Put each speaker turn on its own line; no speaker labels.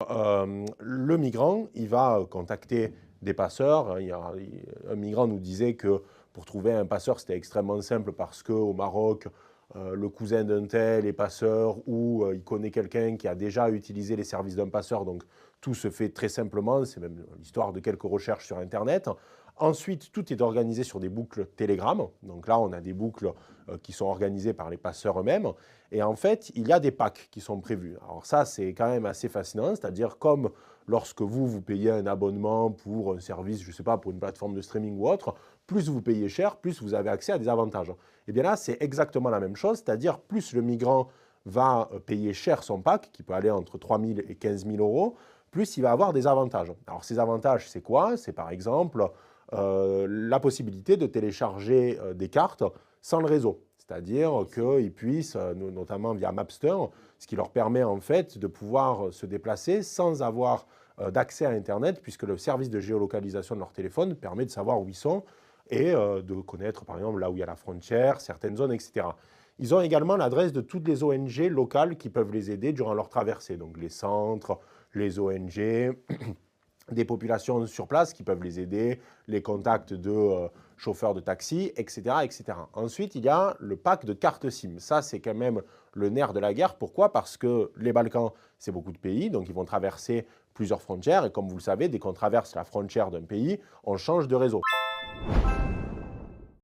le migrant, il va contacter des passeurs. Un migrant nous disait que pour trouver un passeur, c'était extrêmement simple parce qu'au Maroc, le cousin d'un tel est passeur ou il connaît quelqu'un qui a déjà utilisé les services d'un passeur. Donc tout se fait très simplement, c'est même l'histoire de quelques recherches sur Internet. Ensuite, tout est organisé sur des boucles Telegram. Donc là, on a des boucles qui sont organisées par les passeurs eux-mêmes. Et en fait, il y a des packs qui sont prévus. Alors ça, c'est quand même assez fascinant, c'est-à-dire comme lorsque vous payez un abonnement pour un service, je ne sais pas, pour une plateforme de streaming ou autre, plus vous payez cher, plus vous avez accès à des avantages. Et bien là, c'est exactement la même chose, c'est-à-dire plus le migrant va payer cher son pack, qui peut aller entre 3 000 et 15 000 euros, plus il va avoir des avantages. Alors ces avantages, c'est quoi? C'est par exemple la possibilité de télécharger des cartes sans le réseau. C'est-à-dire qu'ils puissent, notamment via Mapster, ce qui leur permet en fait de pouvoir se déplacer sans avoir d'accès à Internet, puisque le service de géolocalisation de leur téléphone permet de savoir où ils sont et de connaître par exemple là où il y a la frontière, certaines zones, etc. Ils ont également l'adresse de toutes les ONG locales qui peuvent les aider durant leur traversée, donc les centres, les ONG, des populations sur place qui peuvent les aider, les contacts de chauffeurs de taxi, etc., etc. Ensuite, il y a le pack de cartes SIM. Ça, c'est quand même le nerf de la guerre. Pourquoi? Parce que les Balkans, c'est beaucoup de pays, donc ils vont traverser plusieurs frontières. Et comme vous le savez, dès qu'on traverse la frontière d'un pays, on change de réseau.